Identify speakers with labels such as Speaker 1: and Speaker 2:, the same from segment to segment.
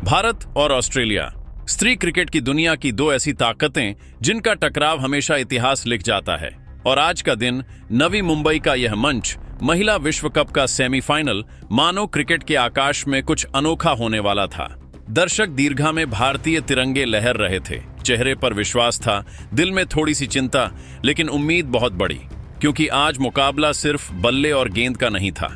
Speaker 1: भारत और ऑस्ट्रेलिया, स्त्री क्रिकेट की दुनिया की दो ऐसी ताकतें जिनका टकराव हमेशा इतिहास लिख जाता है। और आज का दिन, नवी मुंबई का यह मंच, महिला विश्व कप का सेमीफाइनल, मानो क्रिकेट के आकाश में कुछ अनोखा होने वाला था। दर्शक दीर्घा में भारतीय तिरंगे लहर रहे थे। चेहरे पर विश्वास था, दिल में थोड़ी सी चिंता, लेकिन उम्मीद बहुत बड़ी, क्योंकि आज मुकाबला सिर्फ बल्ले और गेंद का नहीं था।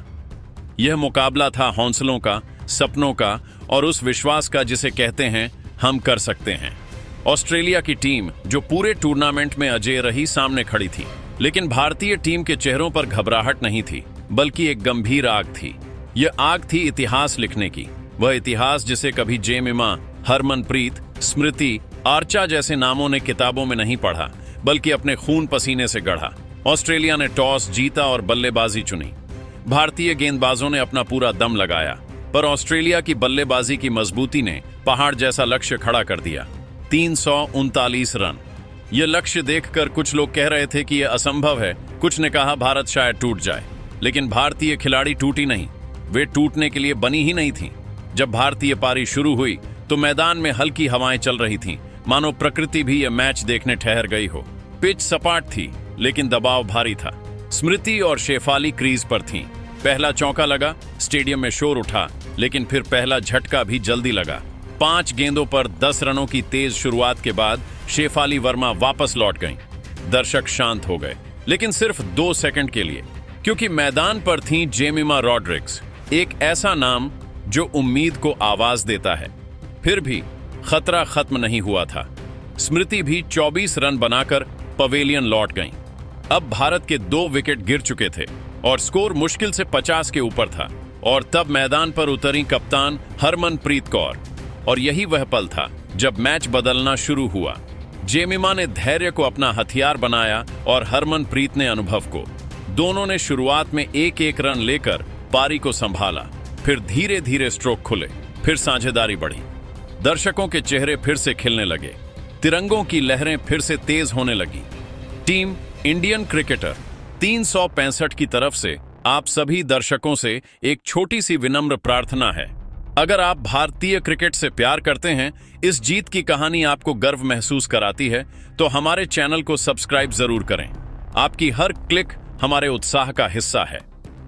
Speaker 1: यह मुकाबला था हौसलों का, सपनों का और उस विश्वास का जिसे कहते हैं हम कर सकते हैं। ऑस्ट्रेलिया की टीम, जो पूरे टूर्नामेंट में अजेय रही, सामने खड़ी थी, लेकिन भारतीय टीम के चेहरों पर घबराहट नहीं थी, बल्कि एक गंभीर आग थी। यह आग थी इतिहास लिखने की, वह इतिहास जिसे कभी जेमिमा, हरमनप्रीत, स्मृति, आर्चा जैसे नामों ने किताबों में नहीं पढ़ा, बल्कि अपने खून पसीने से गढ़ा। ऑस्ट्रेलिया ने टॉस जीता और बल्लेबाजी चुनी। भारतीय गेंदबाजों ने अपना पूरा दम लगाया, पर ऑस्ट्रेलिया की बल्लेबाजी की मजबूती ने पहाड़ जैसा लक्ष्य खड़ा कर दिया। 339 रन। यह लक्ष्य देखकर कुछ लोग कह रहे थे कि यह असंभव है, कुछ ने कहा भारत शायद टूट जाए। लेकिन भारतीय खिलाड़ी टूटी नहीं, वे टूटने के लिए बनी ही नहीं थीं। जब भारतीय पारी शुरू हुई तो मैदान में हल्की हवाएं चल रही थीं, मानो प्रकृति भी यह मैच देखने ठहर गई हो। पिच सपाट थी, लेकिन दबाव भारी था। स्मृति और शेफाली क्रीज पर थीं। पहला चौका लगा, स्टेडियम में शोर उठा, लेकिन फिर पहला झटका भी जल्दी लगा। 5 गेंदों पर 10 रनों की तेज शुरुआत के बाद शेफाली वर्मा वापस लौट गईं। दर्शक शांत हो गए, लेकिन सिर्फ 2 सेकंड के लिए, क्योंकि मैदान पर थीं जेमिमा रॉड्रिग्स, एक ऐसा नाम जो उम्मीद को आवाज देता है। फिर भी खतरा खत्म नहीं हुआ था। स्मृति भी 24 रन बनाकर पवेलियन लौट गईं। अब भारत के 2 विकेट गिर चुके थे और स्कोर मुश्किल से 50 के ऊपर था। और तब मैदान पर उतरी कप्तान हरमनप्रीत कौर, और यही वह पल था जब मैच बदलना शुरू हुआ। जेमिमा ने धैर्य को अपना हथियार बनाया और हरमनप्रीत ने अनुभव को। दोनों ने शुरुआत में 1-1 रन लेकर पारी को संभाला, फिर धीरे धीरे स्ट्रोक खुले, फिर साझेदारी बढ़ी। दर्शकों के चेहरे फिर से खिलने लगे, तिरंगों की लहरें फिर से तेज होने लगी। टीम इंडियन क्रिकेटर 365 की तरफ से आप सभी दर्शकों से एक छोटी सी विनम्र प्रार्थना है। अगर आप भारतीय क्रिकेट से प्यार करते हैं, इस जीत की कहानी आपको गर्व महसूस कराती है, तो हमारे चैनल को सब्सक्राइब जरूर करें। आपकी हर क्लिक हमारे उत्साह का हिस्सा है।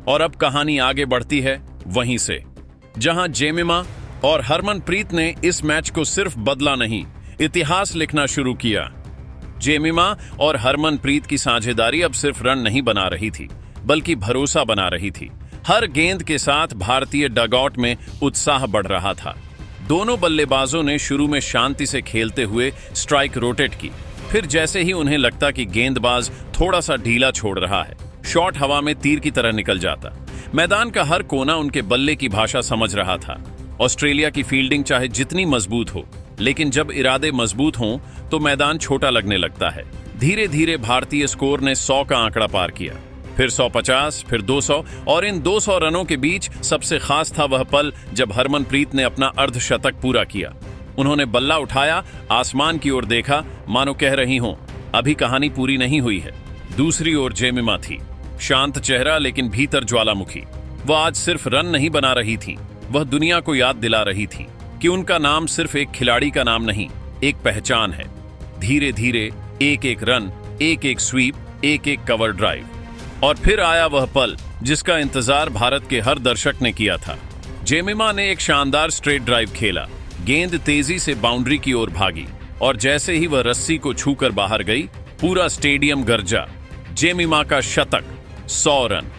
Speaker 1: और अब कहानी आगे बढ़ती है वहीं से, जहां जेमिमा और हरमनप्रीत ने इस मैच को सिर्फ बदला नहीं, इतिहास लिखना शुरू किया। जेमिमा और हरमनप्रीत की साझेदारी अब सिर्फ रन नहीं बना रही थी, बल्कि भरोसा बना रही थी। हर गेंद के साथ भारतीय डगआउट में उत्साह बढ़ रहा था। दोनों बल्लेबाजों ने शुरू में शांति से खेलते हुए स्ट्राइक रोटेट की, फिर जैसे ही उन्हें लगता कि गेंदबाज थोड़ा सा ढीला छोड़ रहा है, शॉट हवा में तीर की तरह निकल जाता। मैदान का हर कोना उनके बल्ले की भाषा समझ रहा था। ऑस्ट्रेलिया की फील्डिंग चाहे जितनी मजबूत हो, लेकिन जब इरादे मजबूत हों तो मैदान छोटा लगने लगता है। धीरे धीरे भारतीय स्कोर ने 100 का आंकड़ा पार किया, फिर 150, फिर 200, और इन 200 रनों के बीच सबसे खास था वह पल जब हरमनप्रीत ने अपना अर्धशतक पूरा किया। उन्होंने बल्ला उठाया, आसमान की ओर देखा, मानो कह रही हों, अभी कहानी पूरी नहीं हुई है। दूसरी ओर जेमिमा थी, शांत चेहरा लेकिन भीतर ज्वालामुखी। वह आज सिर्फ रन नहीं बना रही थी, वह दुनिया को याद दिला रही थी कि उनका नाम सिर्फ एक खिलाड़ी का नाम नहीं, एक पहचान है। धीरे धीरे 1-1 रन, 1-1 स्वीप, 1-1 कवर ड्राइव, और फिर आया वह पल जिसका इंतजार भारत के हर दर्शक ने किया था। जेमिमा ने एक शानदार स्ट्रेट ड्राइव खेला, गेंद तेजी से बाउंड्री की ओर भागी, और जैसे ही वह रस्सी को छूकर बाहर गई, पूरा स्टेडियम गरजा। जेमिमा का शतक, 100 रन।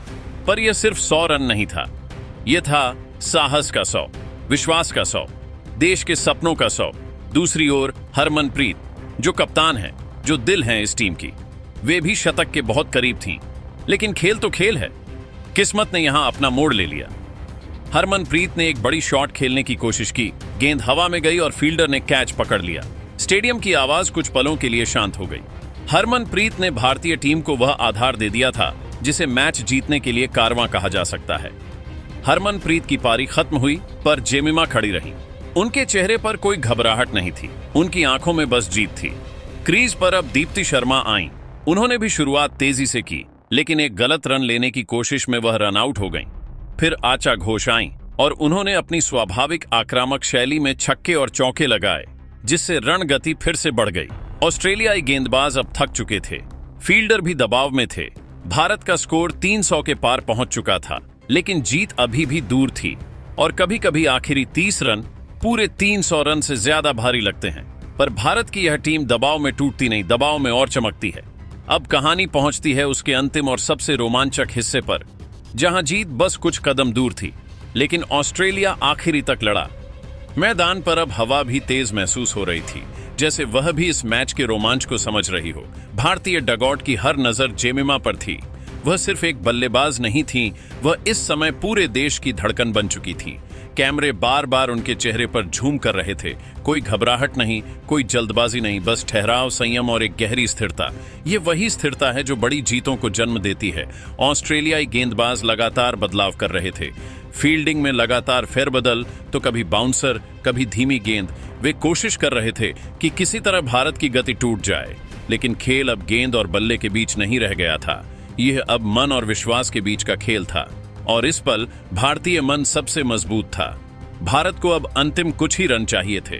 Speaker 1: पर यह सिर्फ 100 रन नहीं था, यह था साहस का 100, विश्वास का 100, देश के सपनों का 100। दूसरी ओर हरमनप्रीत, जो कप्तान है, जो दिल है इस टीम की, वे भी शतक के बहुत करीब थीं। लेकिन खेल तो खेल है, किस्मत ने यहां अपना मोड़ ले लिया। हरमनप्रीत ने एक बड़ी शॉट खेलने की कोशिश की, गेंद हवा में गई और फील्डर ने कैच पकड़ लिया। स्टेडियम की आवाज कुछ पलों के लिए शांत हो गई। हरमनप्रीत ने भारतीय टीम को वह आधार दे दिया था जिसे मैच जीतने के लिए कारवां कहा जा सकता है। हरमनप्रीत की पारी खत्म हुई, पर जेमिमा खड़ी रही। उनके चेहरे पर कोई घबराहट नहीं थी, उनकी आंखों में बस जीत थी। क्रीज पर अब दीप्ति शर्मा आईं। उन्होंने भी शुरुआत तेजी से की, लेकिन एक गलत रन लेने की कोशिश में वह रन आउट हो गईं। फिर आचा घोष आईं, और उन्होंने अपनी स्वाभाविक आक्रामक शैली में छक्के और चौके लगाए, जिससे रणगति फिर से बढ़ गई। ऑस्ट्रेलियाई गेंदबाज अब थक चुके थे, फील्डर भी दबाव में थे। भारत का स्कोर 300 के पार पहुंच चुका था, लेकिन जीत अभी भी दूर थी और कभी कभी आखिरी 30 रन पूरे 300 रन से ज्यादा भारी लगते हैं। पर भारत की यह टीम दबाव में टूटती नहीं, दबाव में और चमकती है। अब कहानी पहुंचती है उसके अंतिम और सबसे रोमांचक हिस्से पर, जहां जीत बस कुछ कदम दूर थी, लेकिन ऑस्ट्रेलिया आखिरी तक लड़ा। मैदान पर अब हवा भी तेज महसूस हो रही थी, जैसे वह भी इस मैच के रोमांच को समझ रही हो। भारतीय डगआउट की हर नजर जेमिमा पर थी। वह सिर्फ एक बल्लेबाज नहीं थी, वह इस समय पूरे देश की धड़कन बन चुकी थी। कैमरे बार बार उनके चेहरे पर झूम कर रहे थे। कोई घबराहट नहीं, कोई जल्दबाजी नहीं, बस ठहराव, संयम और एक गहरी स्थिरता। ये वही स्थिरता है जो बड़ी जीतों को जन्म देती है। ऑस्ट्रेलियाई गेंदबाज लगातार बदलाव कर रहे थे। फील्डिंग में लगातार फेरबदल, तो कभी बाउंसर, कभी धीमी गेंद। वे कोशिश कर रहे थे कि किसी तरह भारत की गति टूट जाए, लेकिन खेल अब गेंद और बल्ले के बीच नहीं रह गया था। यह अब मन और विश्वास के बीच का खेल था, और इस पल भारतीय मन सबसे मजबूत था। भारत को अब अंतिम कुछ ही रन चाहिए थे।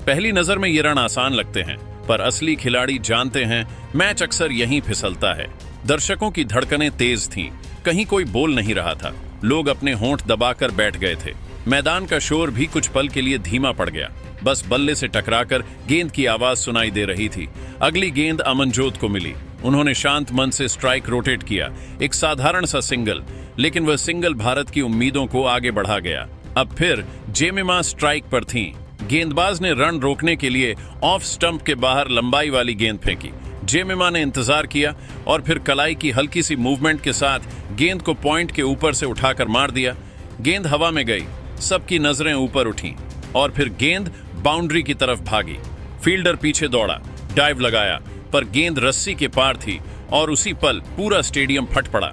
Speaker 1: पहली नजर में ये रन आसान लगते हैं, पर असली खिलाड़ी जानते हैं मैच अक्सर यहीं फिसलता है। दर्शकों की धड़कनें तेज थीं, कहीं कोई बोल नहीं रहा था। लोग अपने होंठ दबाकर बैठ गए थे। मैदान का शोर भी कुछ पल के लिए धीमा पड़ गया। बस बल्ले से टकराकर गेंद की आवाज सुनाई दे रही थी। अगली गेंद अमनजोत को मिली। उन्होंने शांत मन से स्ट्राइक रोटेट किया, एक साधारण सा सिंगल, लेकिन वह सिंगल भारत की उम्मीदों को आगे बढ़ा गया। अब फिर जेमिमा स्ट्राइक पर थीं। गेंदबाज ने रन रोकने के लिए ऑफ स्टंप के बाहर लंबाई वाली गेंद फेंकी। जेमिमा ने इंतजार किया और फिर कलाई की हल्की सी मूवमेंट के साथ गेंद को पॉइंट के ऊपर से उठाकर मार दिया। गेंद हवा में गई, सबकी नजरें ऊपर उठीं और फिर गेंद बाउंड्री की तरफ भागी। फील्डर पीछे दौड़ा, डाइव लगाया, पर गेंद रस्सी के पार थी और उसी पल पूरा स्टेडियम फट पड़ा।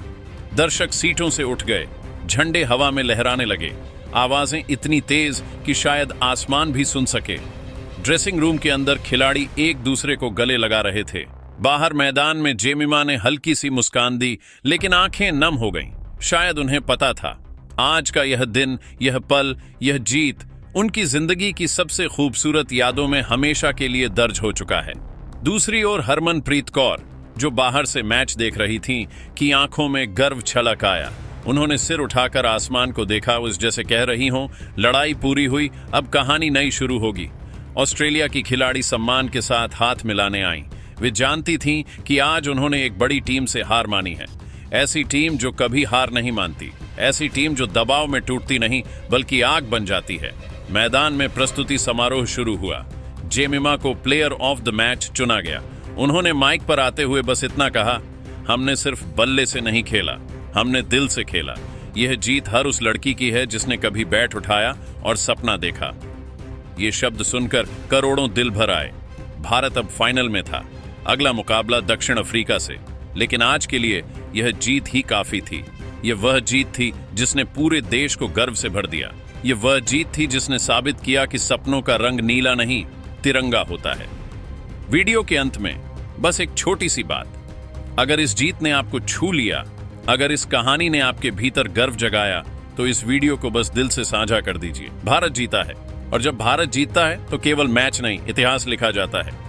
Speaker 1: दर्शक सीटों से उठ गए, झंडे हवा में लहराने लगे, आवाजें इतनी तेज कि शायद आसमान भी सुन सके। ड्रेसिंग रूम के अंदर खिलाड़ी एक दूसरे को गले लगा रहे थे। बाहर मैदान में जेमिमा ने हल्की सी मुस्कान दी, लेकिन आंखें नम हो गईं। शायद उन्हें पता था आज का यह दिन, यह पल, यह जीत उनकी जिंदगी की सबसे खूबसूरत यादों में हमेशा के लिए दर्ज हो चुका है। दूसरी ओर हरमनप्रीत कौर, जो बाहर से मैच देख रही थीं, की आंखों में गर्व छलक आया। उन्होंने सिर उठाकर आसमान को देखा, उस जैसे कह रही हों, लड़ाई पूरी हुई, अब कहानी नई शुरू होगी। ऑस्ट्रेलिया की खिलाड़ी सम्मान के साथ हाथ मिलाने आईं। वे जानती थीं कि आज उन्होंने एक बड़ी टीम से हार मानी है। ऐसी टीम जो कभी हार नहीं मानती, ऐसी टीम जो दबाव में टूटती नहीं बल्कि आग बन जाती है। मैदान में प्रस्तुति समारोह शुरू हुआ। जेमिमा को प्लेयर ऑफ द मैच चुना गया। उन्होंने माइक पर आते हुए बस इतना कहा, हमने सिर्फ बल्ले से नहीं खेला, हमने दिल से खेला। यह जीत हर उस लड़की की है जिसने कभी बैट उठाया और सपना देखा। ये शब्द सुनकर करोड़ों दिल भर आए। भारत अब फाइनल में था, अगला मुकाबला दक्षिण अफ्रीका से। लेकिन आज के लिए यह जीत ही काफी थी। यह वह जीत थी जिसने पूरे देश को गर्व से भर दिया। यह वह जीत थी जिसने साबित किया कि सपनों का रंग नीला नहीं, तिरंगा होता है। वीडियो के अंत में बस एक छोटी सी बात, अगर इस जीत ने आपको छू लिया, अगर इस कहानी ने आपके भीतर गर्व जगाया, तो इस वीडियो को बस दिल से साझा कर दीजिए। भारत जीता है, और जब भारत जीतता है तो केवल मैच नहीं, इतिहास लिखा जाता है।